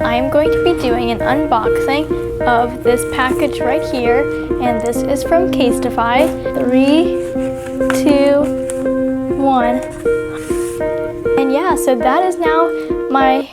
I am going to be doing an unboxing of this package right here, and this is from CASETiFY. 3, 2, 1. And yeah, so that is now my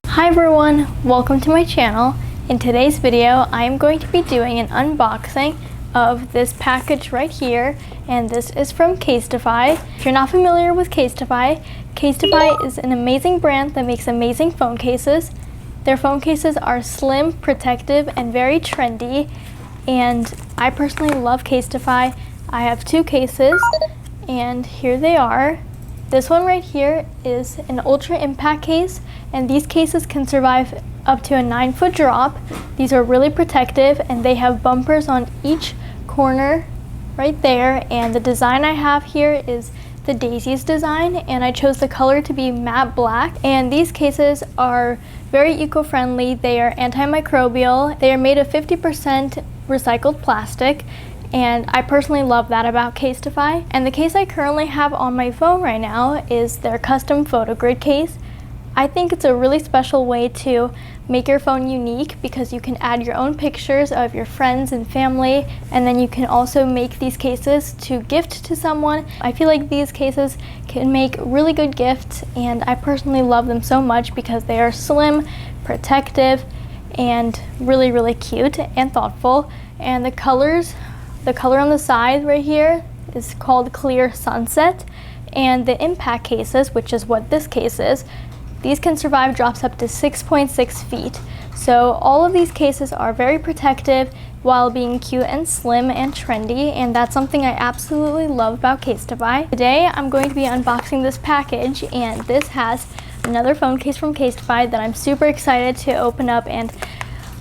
Hi everyone, welcome to my channel. In today's video, I am going to be doing an unboxing of this package right here, and this is from CASETiFY. If you're not familiar with CASETiFY, CASETiFY is an amazing brand that makes amazing phone cases. Their phone cases are slim, protective, and very trendy, and I personally love CASETiFY. I have two cases, and here they are. This one right here is an ultra impact case, and these cases can survive up to a 9-foot drop. These are really protective, and they have bumpers on each corner right there, and the design I have here is the Daisies design, and I chose the color to be matte black. And these cases are very eco-friendly. They are antimicrobial. They are made of 50% recycled plastic, and I personally love that about CASETiFY. And the case I currently have on my phone right now is their custom photo grid case. I think it's a really special way to make your phone unique because you can add your own pictures of your friends and family, and then you can also make these cases to gift to someone. I feel like these cases can make really good gifts, and I personally love them so much because they are slim, protective, and really, really cute and thoughtful. And the color on the side right here is called Clear Sunset, and the impact cases, which is what this case is, these can survive drops up to 6.6 feet. So all of these cases are very protective while being cute and slim and trendy, and that's something I absolutely love about CASETiFY. Today I'm going to be unboxing this package, and this has another phone case from CASETiFY that I'm super excited to open up and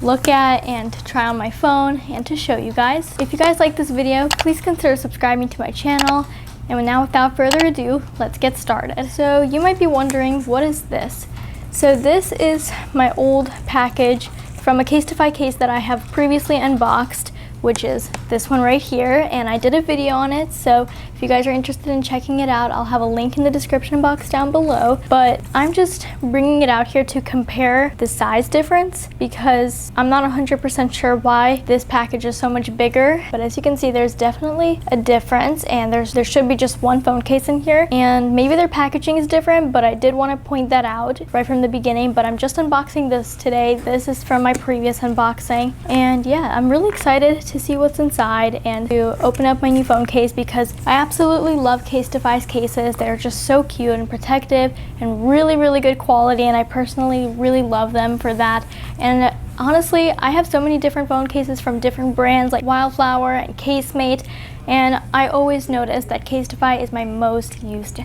look at and try on my phone and to show you guys. If you guys like this video, please consider subscribing to my channel. And now, without further ado, let's get started. So you might be wondering, what is this? So this is my old package from a CASETiFY case that I have previously unboxed, which is this one right here, and I did a video on it, so if you guys are interested in checking it out, I'll have a link in the description box down below. But I'm just bringing it out here to compare the size difference because I'm not 100% sure why this package is so much bigger, but as you can see, there's definitely a difference, and there should be just one phone case in here, and maybe their packaging is different, but I did want to point that out right from the beginning. But I'm just unboxing this today. This is from my previous unboxing, and yeah, I'm really excited to see what's inside and to open up my new phone case because I absolutely love CASETiFY's cases. They're just so cute and protective and really, really good quality, and I personally really love them for that. And honestly, I have so many different phone cases from different brands like Wildflower and Casemate, and I always notice that CASETiFY is my most used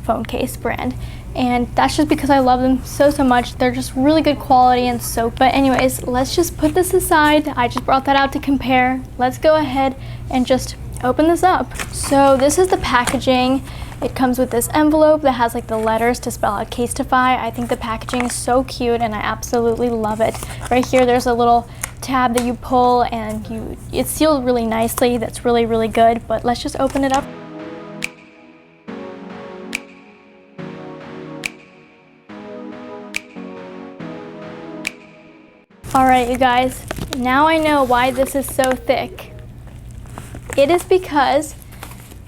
phone case brand, and that's just because I love them so much. They're just really good quality and so. But anyways, let's just put this aside. I just brought that out to compare. Let's go ahead and just open this up. So this is the packaging. It comes with this envelope that has like the letters to spell out CASETiFY. I think the packaging is so cute, and I absolutely love it. Right here, there's a little tab that you pull, and it's sealed really nicely. That's really, really good. But let's just open it up. Alright, you guys, now I know why this is so thick. It is because,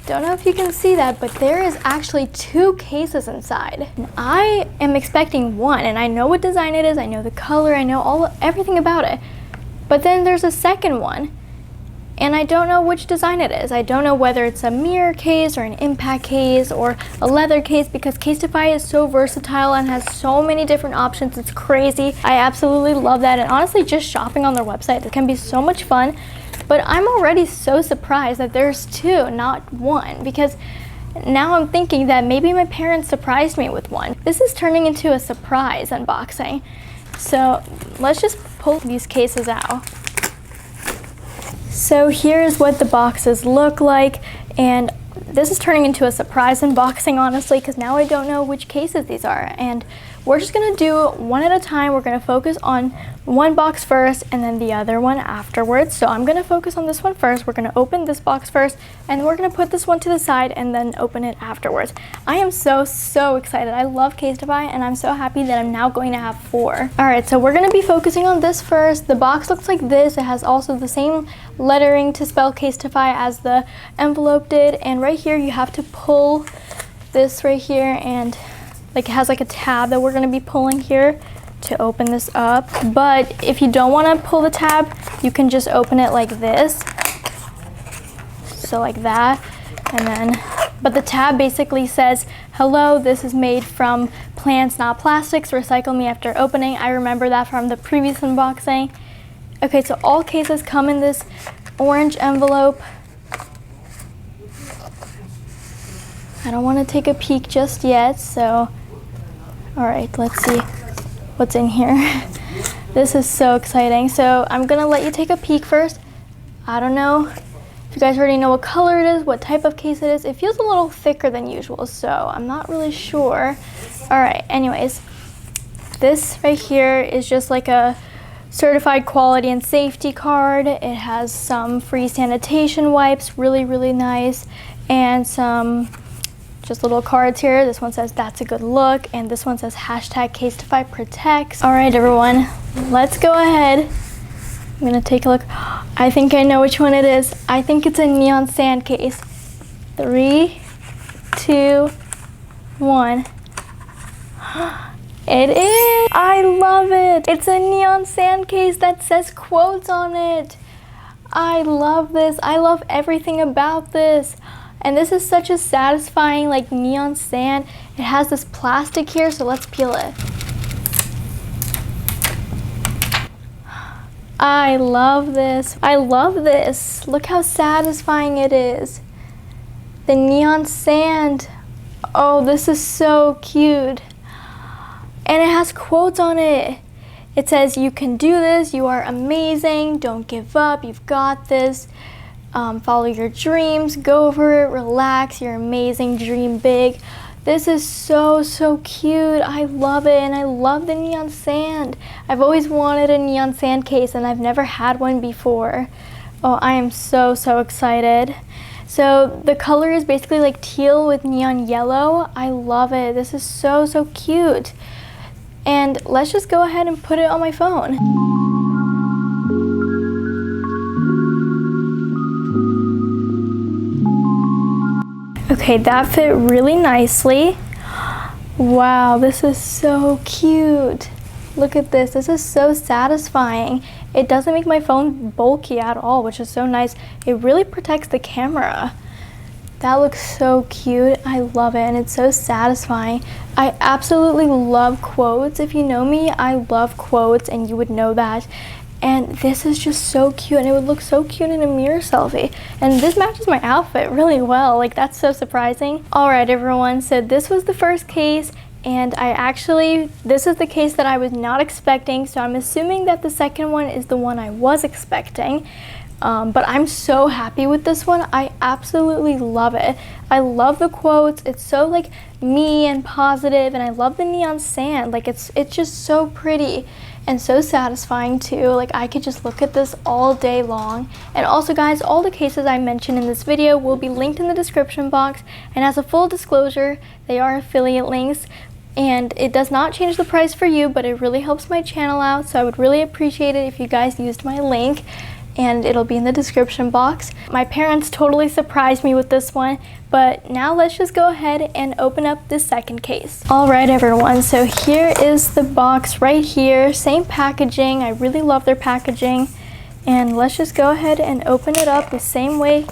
don't know if you can see that, but there is actually two cases inside. And I am expecting one, and I know what design it is, I know the color, I know everything about it. But then there's a second one, and I don't know which design it is. I don't know whether it's a mirror case or an impact case or a leather case, because CASETiFY is so versatile and has so many different options. It's crazy. I absolutely love that, and honestly, just shopping on their website, it can be so much fun. But I'm already so surprised that there's two, not one, because now I'm thinking that maybe my parents surprised me with one. This is turning into a surprise unboxing. So let's just pull these cases out. So here's what the boxes look like, and this is turning into a surprise unboxing, honestly, because now I don't know which cases these are. And we're just gonna do one at a time. We're gonna focus on one box first and then the other one afterwards. So I'm gonna focus on this one first. We're gonna open this box first, and we're gonna put this one to the side and then open it afterwards. I am so excited. I love CASETiFY, and I'm so happy that I'm now going to have 4. All right, so we're gonna be focusing on this first. The box looks like this. It has also the same lettering to spell CASETiFY as the envelope did. And right here, you have to pull this right here, and like it has like a tab that we're gonna be pulling here to open this up. But if you don't wanna pull the tab, you can just open it like this. So like that, and then, but the tab basically says, hello, this is made from plants, not plastics. Recycle me after opening. I remember that from the previous unboxing. Okay, so all cases come in this orange envelope. I don't want to take a peek just yet, so all right, let's see what's in here. This is so exciting. So I'm gonna let you take a peek first. I don't know if you guys already know what color it is, what type of case it is. It feels a little thicker than usual, so I'm not really sure. All right, anyways, this right here is just like a certified quality and safety card. It has some free sanitation wipes, really nice, and some just little cards here. This one says that's a good look, and this one says hashtag CASETiFY protects. All right, everyone, let's go ahead. I'm gonna take a look. I think I know which one it is. I think it's a neon sand case. 3, 2, 1. It is. I love it. It's a neon sand case that says quotes on it. I love this. I love everything about this. And this is such a satisfying like neon sand. It has this plastic here, so let's peel it. I love this. I love this. Look how satisfying it is. The neon sand. Oh, this is so cute. And it has quotes on it. It says, you can do this, you are amazing, don't give up, you've got this. Follow your dreams, go for it, relax, you're amazing, dream big. This is so cute. I love it, and I love the neon sand. I've always wanted a neon sand case, and I've never had one before. Oh, I am so excited. So the color is basically like teal with neon yellow. I love it. This is so cute. And let's just go ahead and put it on my phone. Okay, that fit really nicely. Wow, this is so cute. Look at this. This is so satisfying. It doesn't make my phone bulky at all, which is so nice. It really protects the camera. That looks so cute. I love it, and it's so satisfying. I absolutely love quotes. If you know me, I love quotes, and you would know that. And this is just so cute, and it would look so cute in a mirror selfie. And this matches my outfit really well. Like, that's so surprising. All right, everyone, so this was the first case, and this is the case that I was not expecting, so I'm assuming that the second one is the one I was expecting. But I'm so happy with this one. I absolutely love it. I love the quotes. It's so like me and positive, and I love the neon sand. Like it's just so pretty and so satisfying too. Like I could just look at this all day long. And also guys, all the cases I mentioned in this video will be linked in the description box. And as a full disclosure, they are affiliate links. And it does not change the price for you, but it really helps my channel out. So I would really appreciate it if you guys used my link. And it'll be in the description box. My parents totally surprised me with this one, but now let's just go ahead and open up this second case. All right, everyone, so here is the box right here. Same packaging. I really love their packaging. And let's just go ahead and open it up the same way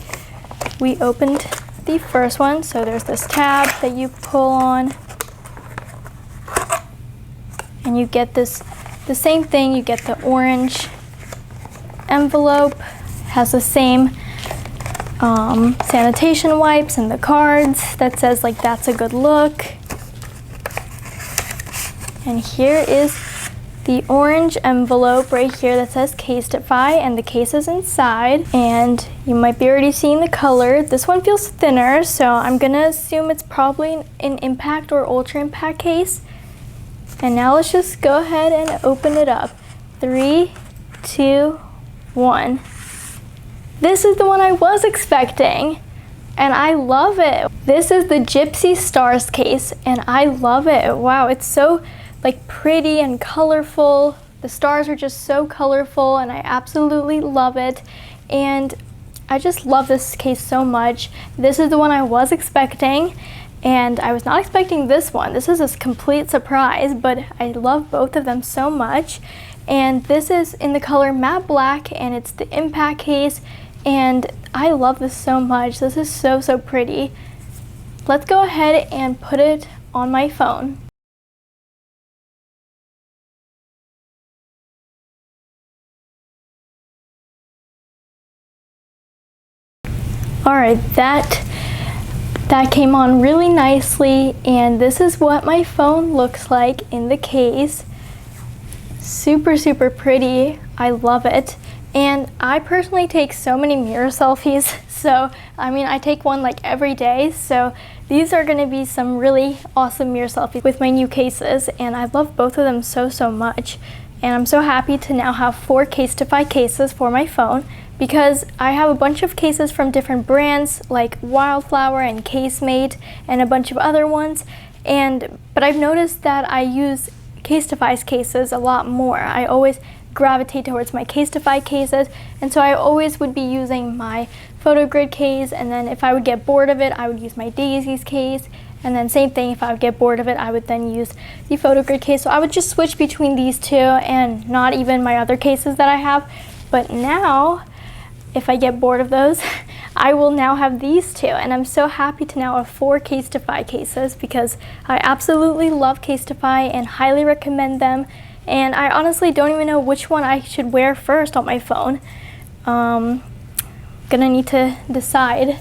we opened the first one. So there's this tab that you pull on, and you get the same thing. You get the orange envelope, has the same sanitation wipes and the cards that says like that's a good look. And here is the orange envelope right here that says CASETiFY, and the case is inside, and you might be already seeing the color. This one feels thinner, so I'm gonna assume it's probably an impact or ultra impact case. And now let's just go ahead and open it up. 3, 2, 1. This is the one I was expecting, and I love it. This is the Gypsy Stars case, and I love it. Wow, it's so like pretty and colorful. The stars are just so colorful, and I absolutely love it. And I just love this case so much. This is the one I was expecting, and I was not expecting this one. This is a complete surprise, but I love both of them so much. And this is in the color matte black, and it's the impact case, and I love this so much. This is so, so pretty. Let's go ahead and put it on my phone. All right, that came on really nicely, and this is what my phone looks like in the case. Super, super pretty. I love it. And I personally take so many mirror selfies, so I mean I take one like every day, so these are going to be some really awesome mirror selfies with my new cases, and I love both of them so, so much. And I'm so happy to now have 4 CASETiFY cases for my phone, because I have a bunch of cases from different brands like Wildflower and Casemate and a bunch of other ones, but I've noticed that I use CASETiFY's cases a lot more. I always gravitate towards my CASETiFY cases, and so I always would be using my PhotoGrid case, and then if I would get bored of it, I would use my Daisy's case, and then same thing, if I would get bored of it, I would then use the PhotoGrid case. So I would just switch between these two and not even my other cases that I have. But now, if I get bored of those, I will now have these two, and I'm so happy to now have 4 CASETiFY cases, because I absolutely love CASETiFY and highly recommend them. And I honestly don't even know which one I should wear first on my phone. Gonna need to decide.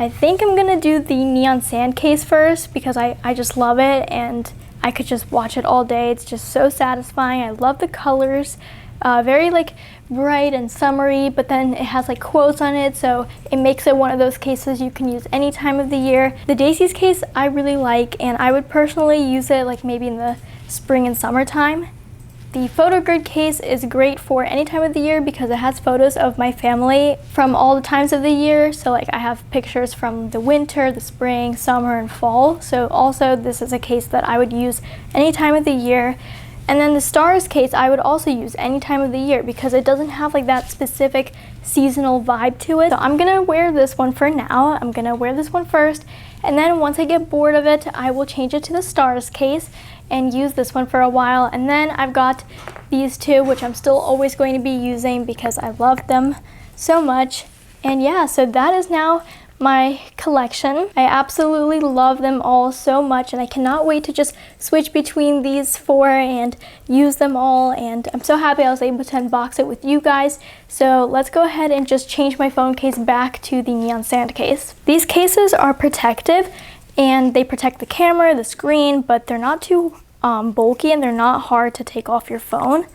I think I'm gonna do the Neon Sand case first, because I just love it, and I could just watch it all day. It's just so satisfying. I love the colors. Very like bright and summery, but then it has like quotes on it, so it makes it one of those cases you can use any time of the year. The Daisy's case I really like, and I would personally use it like maybe in the spring and summertime. The PhotoGrid case is great for any time of the year because it has photos of my family from all the times of the year. So like I have pictures from the winter, the spring, summer, and fall. So also this is a case that I would use any time of the year. And then the Stars case I would also use any time of the year because it doesn't have like that specific seasonal vibe to it. So I'm gonna wear this one for now. I'm gonna wear this one first, and then once I get bored of it, I will change it to the Stars case and use this one for a while. And then I've got these two, which I'm still always going to be using because I love them so much. And yeah, so that is now my collection. I absolutely love them all so much, and I cannot wait to just switch between these 4 and use them all. And I'm so happy I was able to unbox it with you guys. So let's go ahead and just change my phone case back to the Neon Sand case. These cases are protective, and they protect the camera, the screen, but they're not too bulky, and they're not hard to take off your phone,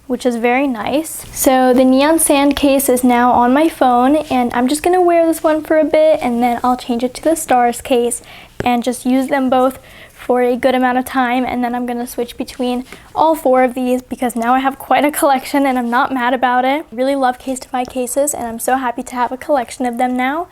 which is very nice. So the Neon Sand case is now on my phone, and I'm just gonna wear this one for a bit, and then I'll change it to the Stars case and just use them both for a good amount of time. And then I'm gonna switch between all 4 of these because now I have quite a collection, and I'm not mad about it. I really love CASETiFY cases, and I'm so happy to have a collection of them now.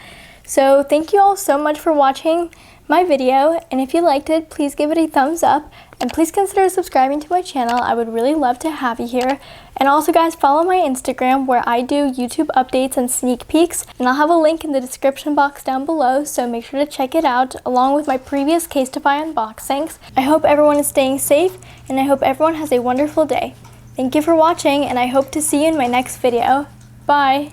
So thank you all so much for watching my video, and if you liked it, please give it a thumbs up, and please consider subscribing to my channel. I would really love to have you here. And also guys, follow my Instagram where I do YouTube updates and sneak peeks, and I'll have a link in the description box down below, so make sure to check it out along with my previous CASETiFY unboxings. I hope everyone is staying safe, and I hope everyone has a wonderful day. Thank you for watching, and I hope to see you in my next video. Bye!